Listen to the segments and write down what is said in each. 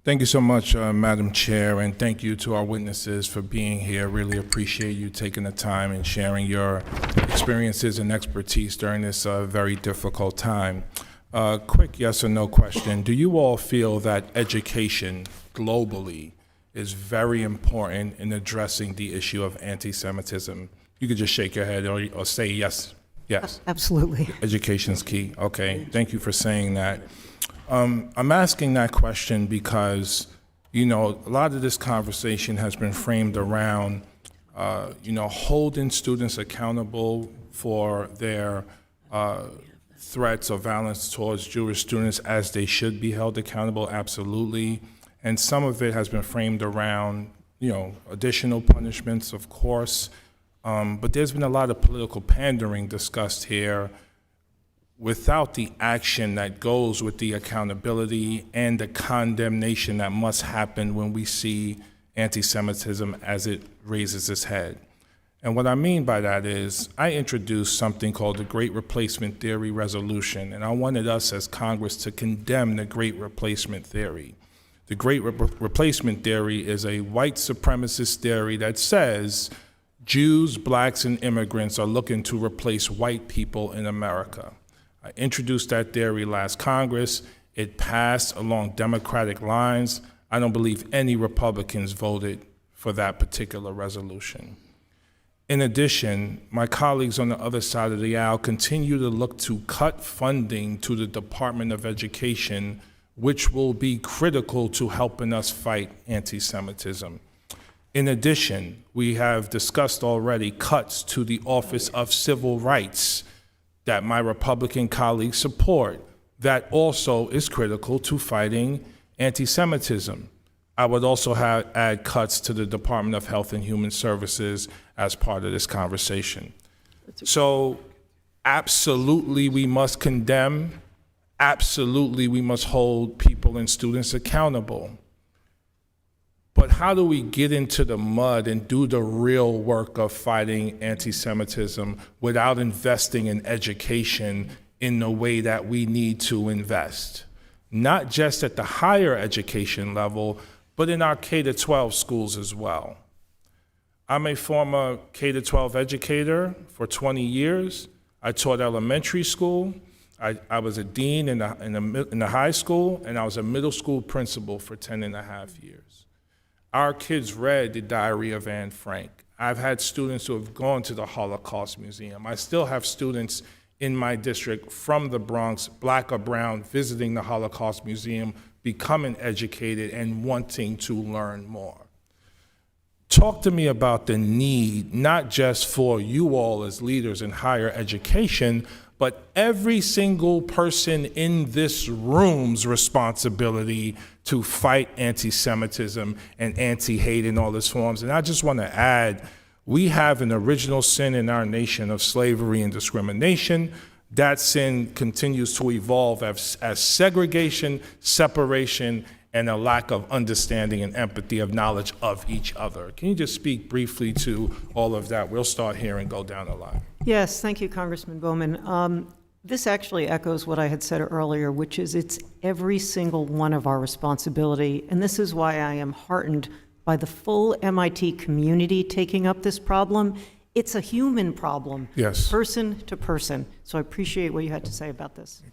Thank you so much, Madam Chair, and thank you to our witnesses for being here. Really appreciate you taking the time and sharing your experiences and expertise during this very difficult time. Quick yes or no question. Do you all feel that education globally is very important in addressing the issue of anti-Semitism? You could just shake your head or say yes. Yes. Absolutely. Education's key. Okay, thank you for saying that. I'm asking that question because, a lot of this conversation has been framed around, holding students accountable for their threats or violence towards Jewish students as they should be held accountable, absolutely. And some of it has been framed around, additional punishments, of course. But there's been a lot of political pandering discussed here without the action that goes with the accountability and the condemnation that must happen when we see anti-Semitism as it raises its head. And what I mean by that is I introduced something called the Great Replacement Theory resolution, and I wanted us as Congress to condemn the Great Replacement Theory. The Great Replacement Theory is a white supremacist theory that says Jews, blacks, and immigrants are looking to replace white people in America. I introduced that theory last Congress. It passed along Democratic lines. I don't believe any Republicans voted for that particular resolution. In addition, my colleagues on the other side of the aisle continue to look to cut funding to the Department of Education, which will be critical to helping us fight anti-Semitism. In addition, we have discussed already cuts to the Office of Civil Rights that my Republican colleagues support. That also is critical to fighting anti-Semitism. I would also add cuts to the Department of Health and Human Services as part of this conversation. So absolutely we must condemn, absolutely we must hold people and students accountable. But how do we get into the mud and do the real work of fighting anti-Semitism without investing in education in the way that we need to invest? Not just at the higher education level, but in our K-12 schools as well. I'm a former K-12 educator for 20 years. I taught elementary school. I was a dean in the high school, and I was a middle school principal for 10 and a half years. Our kids read the Diary of Anne Frank. I've had students who have gone to the Holocaust Museum. I still have students in my district from the Bronx, black or brown, visiting the Holocaust Museum, becoming educated and wanting to learn more. Talk to me about the need, not just for you all as leaders in higher education, but every single person in this room's responsibility to fight anti-Semitism and anti-hate in all its forms. And I just want to add, we have an original sin in our nation of slavery and discrimination. That sin continues to evolve as segregation, separation, and a lack of understanding and empathy of knowledge of each other. Can you just speak briefly to all of that? We'll start here and go down the line. Yes, thank you, Congressman Bowman. This actually echoes what I had said earlier, which is it's every single one of our responsibility, and this is why I am heartened by the full MIT community taking up this problem. It's a human problem, yes, person to person. So I appreciate what you had to say about this.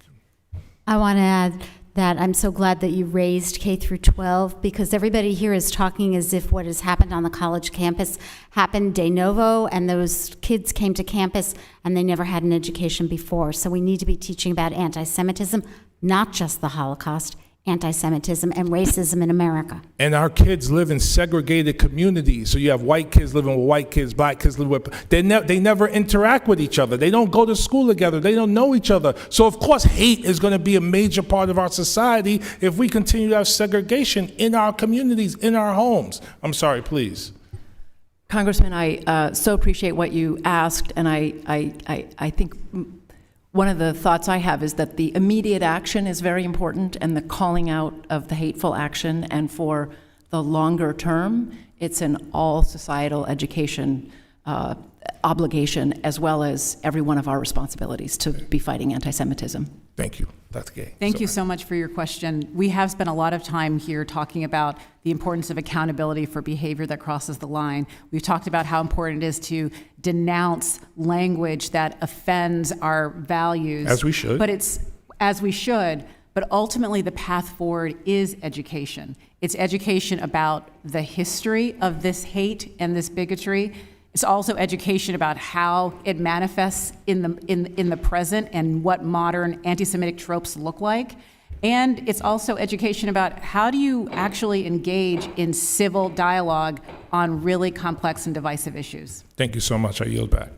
I want to add that I'm so glad that you raised K through 12, because everybody here is talking as if what has happened on the college campus happened de novo, and those kids came to campus and they never had an education before. So we need to be teaching about anti-Semitism, not just the Holocaust, anti-Semitism and racism in America. And our kids live in segregated communities. So you have white kids living with white kids, black kids living with, they never interact with each other. They don't go to school together. They don't know each other. So of course hate is going to be a major part of our society if we continue to have segregation in our communities, in our homes. I'm sorry, please. Congressman, I so appreciate what you asked, and I think one of the thoughts I have is that the immediate action is very important, and the calling out of the hateful action, and for the longer term, it's an all societal education obligation, as well as every one of our responsibilities to be fighting anti-Semitism. Thank you, Dr. Gay. Thank you so much for your question. We have spent a lot of time here talking about the importance of accountability for behavior that crosses the line. We've talked about how important it is to denounce language that offends our values. As we should. As we should, but ultimately the path forward is education. It's education about the history of this hate and this bigotry. It's also education about how it manifests in the present and what modern anti-Semitic tropes look like. And it's also education about how do you actually engage in civil dialogue on really complex and divisive issues. Thank you so much. I yield back.